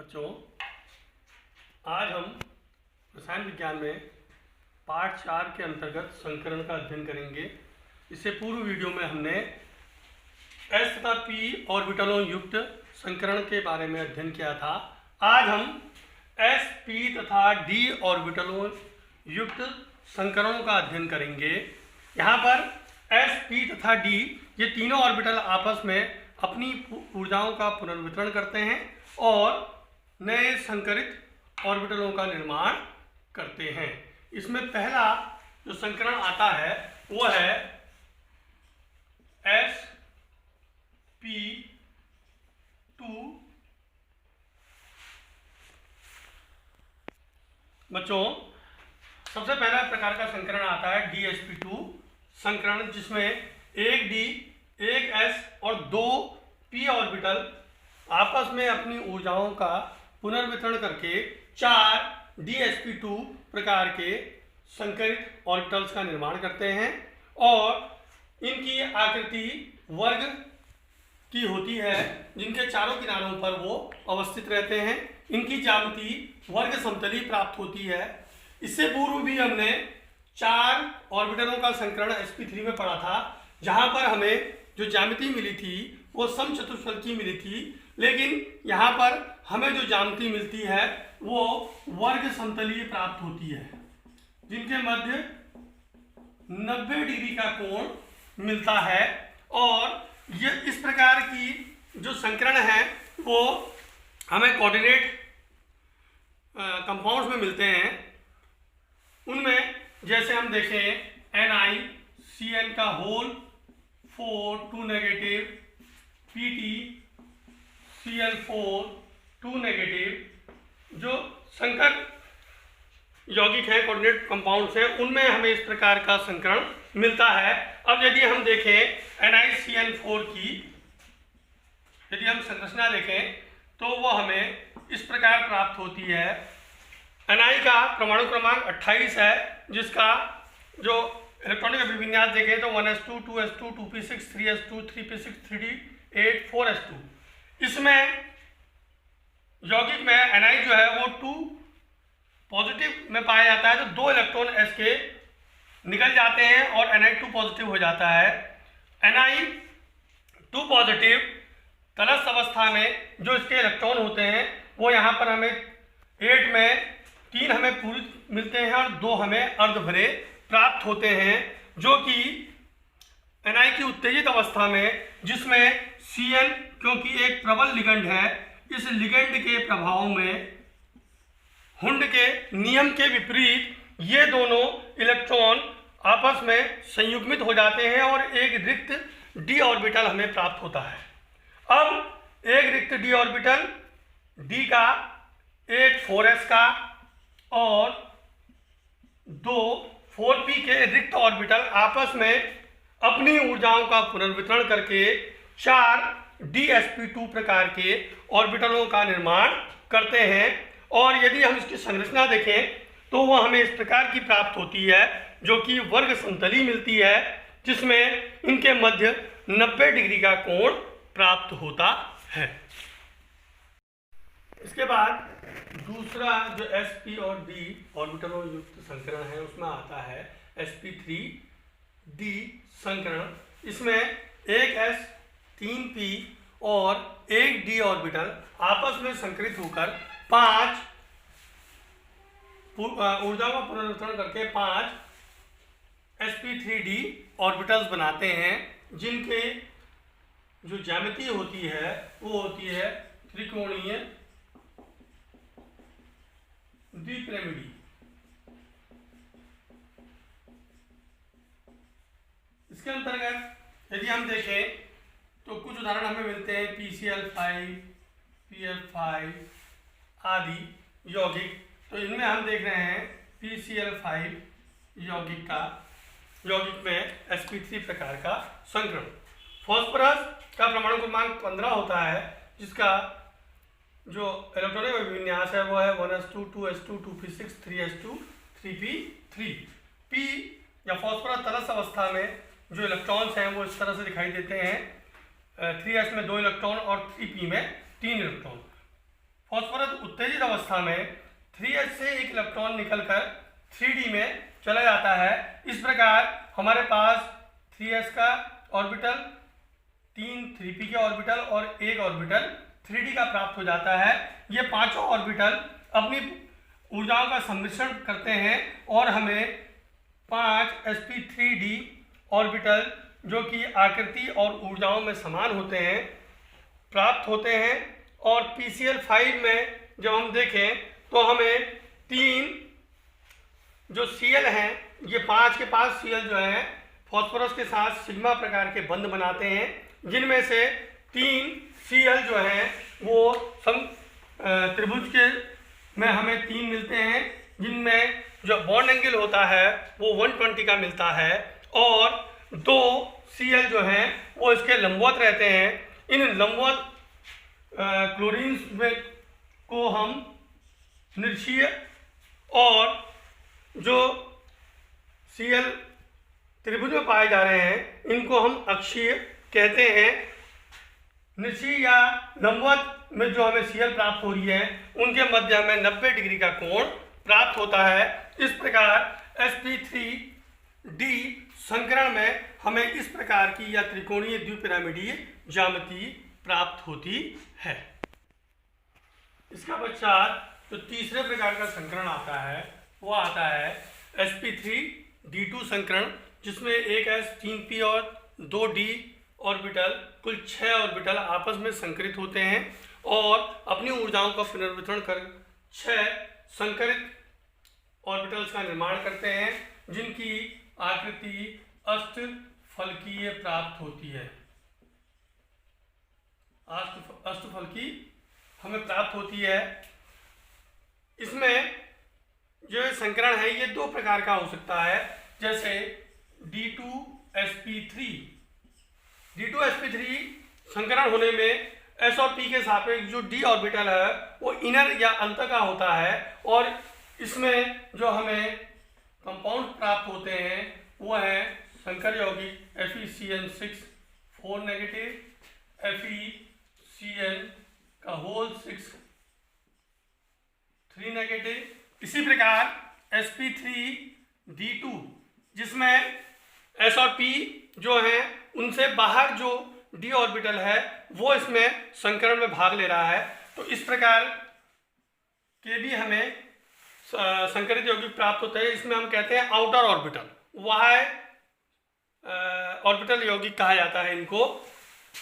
बच्चों, आज हम रसायन विज्ञान में पाठ 4 के अंतर्गत संकरण का अध्ययन करेंगे। इससे पूर्व वीडियो में हमने S तथा P ऑर्बिटलों युक्त संकरण के बारे में अध्ययन किया था। आज हम S, P तथा D ऑर्बिटलों युक्त संकरणों का अध्ययन करेंगे। यहाँ पर S, P तथा D ये तीनों ऑर्बिटल आपस में अपनी ऊर्जाओं का पुनर्वितरण करते हैं और नए संकरित ऑर्बिटलों का निर्माण करते हैं। इसमें पहला जो संकरण आता है वो है sp2। बच्चों, सबसे पहला प्रकार का संकरण आता है dsp2 संकरण, जिसमें एक D, एक S और 2 P ऑर्बिटल आपस में अपनी ऊर्जाओं का पुनर्वितरण करके 4 dsp2 प्रकार के संकरित ऑर्बिटल्स का निर्माण करते हैं और इनकी आकृति वर्ग की होती है, जिनके चारों किनारों पर वो अवस्थित रहते हैं। इनकी ज्यामिति वर्ग समतली प्राप्त होती है। इससे पूर्व भी हमने 4 ऑर्बिटलों का संकरण sp3 में पढ़ा था, जहां पर हमें जो ज्यामिति मिली थी वो समचतुष्फलक की मिली थी, लेकिन यहाँ पर हमें जो ज्यामिति मिलती है वो वर्ग समतलीय प्राप्त होती है, जिनके मध्य 90 डिग्री का कोण मिलता है। और ये इस प्रकार की जो संकरण है वो हमें कोऑर्डिनेट कंपाउंड्स में मिलते हैं। उनमें जैसे हम देखें NiCN का होल 4 2 नेगेटिव, PtCl4 2 नेगेटिव, जो संकर यौगिक हैं, कोऑर्डिनेट कंपाउंड्स हैं, उनमें हमें इस प्रकार का संकरण मिलता है। अब यदि हम देखें NiCN4 की, यदि हम संरचना देखें तो वो हमें इस प्रकार प्राप्त होती है। Ni का परमाणु क्रमांक 28 है, जिसका जो इलेक्ट्रॉनिक अभिविन्यास देखें तो 1s2 2s2 2p6 3s2 3p6 3d8 4s2। इसमें यौगिक में Ni जो है वो 2 पॉजिटिव में पाया जाता है, तो 2 इलेक्ट्रॉन S के निकल जाते हैं और Ni2 पॉजिटिव हो जाता है। Ni2 पॉजिटिव तटस्थ अवस्था में जो इसके इलेक्ट्रॉन होते हैं वो यहाँ पर हमें 8 में 3 हमें पूरी मिलते हैं और 2 हमें अर्धभरे प्राप्त होते हैं, जो कि Ni की उत्तेजित अवस्था में, जिसमें Cn क्योंकि एक प्रबल लिगेंड है, इस लिगेंड के प्रभाव में हुंड के नियम के विपरीत ये दोनों इलेक्ट्रॉन आपस में संयुग्मित हो जाते हैं और एक रिक्त d ऑर्बिटल हमें प्राप्त होता है। अब एक रिक्त d ऑर्बिटल d का, एक 4s का और 2 4p के रिक्त ऑर्बिटल आपस में अपनी ऊर्जाओं का पुनर्वितरण करके 4 dsp2 प्रकार के ऑर्बिटलों का निर्माण करते हैं। और यदि हम इसकी संरचना देखें तो वह हमें इस प्रकार की प्राप्त होती है, जो कि वर्ग समतली मिलती है, जिसमें इनके मध्य 90 डिग्री का कोण प्राप्त होता है। इसके बाद दूसरा जो sp और d ऑर्बिटलों युक्त संकरण है उसमें आता है sp3d संकरण। इसमें एक s 3p और एक d ऑर्बिटल आपस में संकरित होकर 5 ऊर्जा का पुनर्वितरण करके 5 sp3d ऑर्बिटल्स बनाते हैं, जिनके जो ज्यामिति होती है वो होती है त्रिकोणीय द्विपिरामिडी। इसके अंतर्गत यदि हम देखें तो कुछ उदाहरण हमें मिलते हैं PCl5, PF5 आदि यौगिक। तो इनमें हम देख रहे हैं PCl5 यौगिक में sp3 प्रकार का संकरण। फास्फोरस का परमाणु क्रमांक 15 होता है, जिसका जो इलेक्ट्रॉनिक अभिविन्यास है वो है 1s2 2s2 2p6 3s2 3p3। P या फास्फोरस तटस्थ अवस्था में जो इलेक्ट्रॉन्स हैं वो इस तरह से दिखाई देते हैं। 3s में 2 इलेक्ट्रॉन और 3p में 3 इलेक्ट्रॉन। फॉस्फोरस उत्तेजित अवस्था में 3s से एक इलेक्ट्रॉन निकलकर 3d में चला जाता है। इस प्रकार हमारे पास 3s का ऑर्बिटल, 3 3p के ऑर्बिटल और एक ऑर्बिटल 3d का प्राप्त हो जाता है। ये पांचों ऑर्बिटल अपनी ऊर्जाओं का सम्मिश्रण करते हैं और हमें 5 sp3d ऑर्बिटल जो कि आकृति और ऊर्जाओं में समान होते हैं प्राप्त होते हैं। और PCl5 में जब हम देखें तो हमें 3 जो Cl हैं, ये 5 के पास Cl जो है फॉस्फोरस के साथ सिग्मा प्रकार के बंध बनाते हैं, जिनमें से 3 Cl जो हैं वो त्रिभुज के में हमें 3 मिलते हैं, जिनमें जो बॉन्ड एंगल होता है वो 120 का मिलता है और 2 Cl जो हैं वो इसके लंबवत रहते हैं। इन लंबवत क्लोरीन्स में को हम निरक्षीय और जो Cl त्रिभुज में पाए जा रहे हैं इनको हम अक्षीय कहते हैं। निरक्षीय या लंबवत में जो हमें Cl प्राप्त हो रही है उनके मध्य हमें 90 डिग्री का कोण प्राप्त होता है। इस प्रकार sp3d संकरण में हमें इस प्रकार की या त्रिकोणीय द्विपिरामिडीय ज्यामिति प्राप्त होती है। इसका पश्चात जो तीसरे प्रकार का संकरण आता है वो आता है sp3d2 संकरण, जिसमें एक s 3p और 2d ऑर्बिटल कुल 6 ऑर्बिटल आपस में संकरित होते हैं और अपनी ऊर्जाओं का पुनर्वितरण कर 6 संकरित ऑर्बिटल्स का निर्माण करते हैं, जिनकी आकृति अष्टफलकीय प्राप्त होती है। अष्टफलकी हमें प्राप्त होती है। इसमें जो संकरण है ये 2 प्रकार का हो सकता है, जैसे D2sp3 संकरण होने में s और p के सापेक्ष जो d ऑर्बिटल है वो इनर या अंत का होता है और इसमें जो हमें कंपाउंड प्राप्त होते हैं वो है संकर यौगिक FeCN6 4 नेगेटिव, FeCN का होल 6 3 नेगेटिव। इसी प्रकार sp3d2 जिसमें s और p जो है उनसे बाहर जो d ऑर्बिटल है वो इसमें संकरण में भाग ले रहा है, तो इस प्रकार के भी हमें संकरित यौगिक प्राप्त होते हैं। इसमें हम कहते हैं आउटर ऑर्बिटल, वह ऑर्बिटल यौगिक कहा जाता है इनको,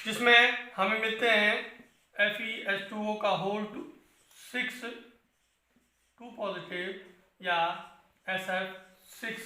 जिसमें हमें मिलते हैं FeS2O का होल 6 2 पॉजिटिव या SF6।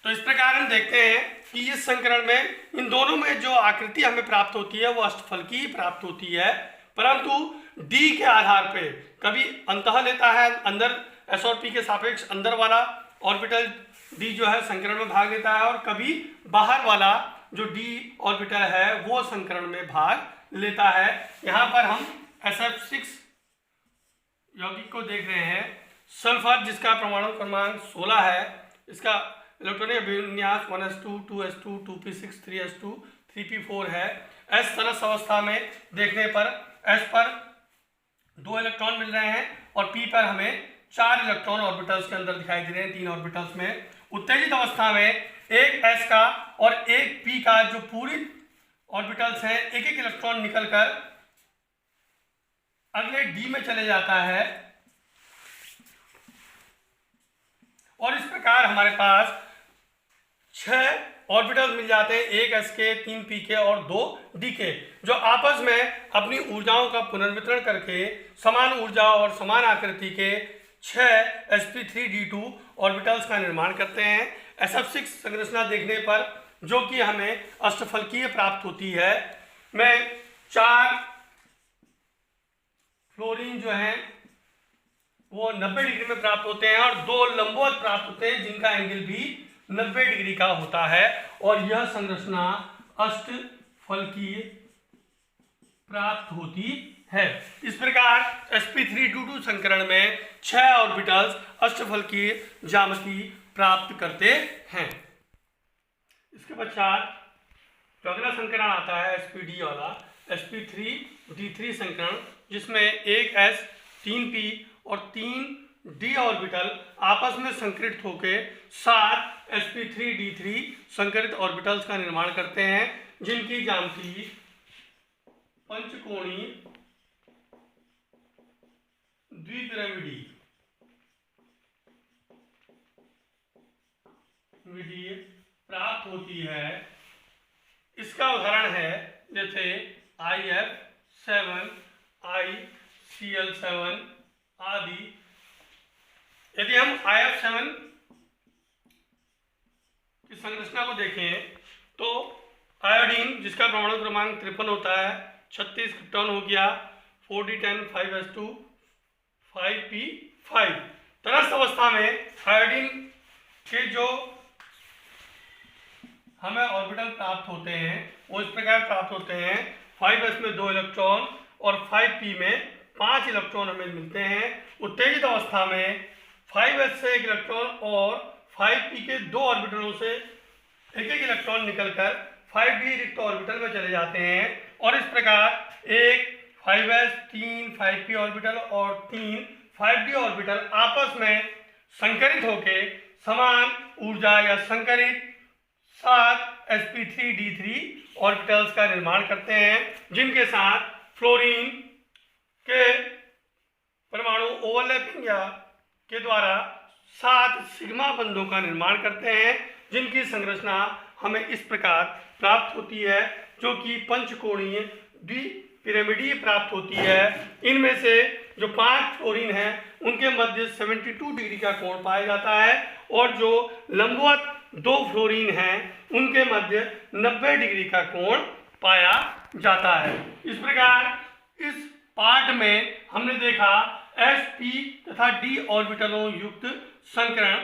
तो इस प्रकार हम देखते हैं कि इस संकरण में इन दोनों में जो आकृति हमें प्राप्त होती है वो अष्टफलकी प्राप्त होती है, परंतु D के आधार पे कभी अंतः लेता है, अंदर S और P के सापेक्ष अंदर वाला ऑर्बिटल D जो है संकरण में भाग लेता है और कभी बाहर वाला जो D ऑर्बिटल है वो संकरण में भाग लेता है। यहाँ पर हम SF6 यौगिक को देख रहे हैं। सल्फर जिसका परमाणु क्रमांक 16 है, इसका इलेक्ट्रॉनिक अभिविन्यास 1s2 2s2 2p6 3s2 3p4 है। s सरस अवस्था में देखने पर s पर 2 इलेक्ट्रॉन मिल रहे हैं और p पर हमें 4 इलेक्ट्रॉन ऑर्बिटल्स के अंदर दिखाई दे रहे हैं, 3 ऑर्बिटल्स में। उत्तेजित अवस्था में एक s का और एक p का जो पूरी ऑर्बिटल्स हैं एक एक इलेक्ट्रॉन निकलकर अगले d में चले जाता है और इस प्रकार हमारे पास 6 ऑर्बिटल्स मिल जाते हैं, एक s के, 3 p के और 2 d के, जो आपस में अपनी ऊर्जाओं का पुनर्वितरण करके समान ऊर्जा और समान आकृति के 6 sp3d2 ऑर्बिटल्स का निर्माण करते हैं। SF6 संरचना देखने पर जो कि हमें अष्टफलकीय प्राप्त होती है, में 4 फ्लोरीन जो हैं वो 90 डिग्री में प्राप्त होते हैं और 2 लंबवत प्राप्त होते हैं जिनका एंगल भी 90 डिग्री का होता है और यह संरचना अष्टफलकीय प्राप्त होती है। इस प्रकार sp3d2 संकरण में 6 ऑर्बिटल्स अष्टफलकीय ज्यामिति प्राप्त करते हैं। इसके पश्चात जो अगला संकरण आता है sp3d वाला, sp3d3 संकरण, जिसमें एक s 3p और 3d ऑर्बिटल आपस में संकरित होकर 7 sp3d3 संकरित ऑर्बिटल्स का निर्माण करते हैं, जिनकी ज्यामिति पंचकोणीय द्विपिरामिडीय प्राप्त होती है। इसका उदाहरण है जैसे IF7, ICl7 आदि। यदि हम IF7 की संरचना को देखें तो आयोडीन, जिसका परमाणु क्रमांक 53 होता है, 36 क्रिप्टॉन हो गया, 4d10 5s2 5p5। तटस्थ अवस्था में आयोडीन के जो हमें ऑर्बिटल प्राप्त होते हैं वो इस प्रकार प्राप्त होते हैं। 5s में 2 इलेक्ट्रॉन और 5p में 5 इलेक्ट्रॉन हमें मिलते हैं। उत्तेजित अवस्था में 5s से 1 इलेक्ट्रॉन और 5p के 2 ऑर्बिटलों से एक इलेक्ट्रॉन निकलकर 5d रिक्त ऑर्बिटल में चले जाते हैं और इस प्रकार एक 5s 3 5p ऑर्बिटल और 3 5d ऑर्बिटल आपस में संकरित होकर समान ऊर्जा या संकरित 7 sp3d3 ऑर्बिटल्स का निर्माण करते हैं, जिनके साथ फ्लोरीन के परमाणु ओवरलैपिंग या के द्वारा 7 सिग्मा बंधों का निर्माण करते हैं, जिनकी संरचना हमें इस प्रकार प्राप्त होती है, जो कि पंचकोणीय द्विपिरामिडीय प्राप्त होती है। इनमें से जो 5 फ्लोरीन हैं उनके मध्य 72 डिग्री का कोण पाया जाता है और जो लंबवत 2 फ्लोरीन हैं उनके मध्य 90 डिग्री का कोण पाया जाता है। इस प्रकार इस पार्ट में हमने देखा sp तथा d ऑर्बिटलों युक्त संकरण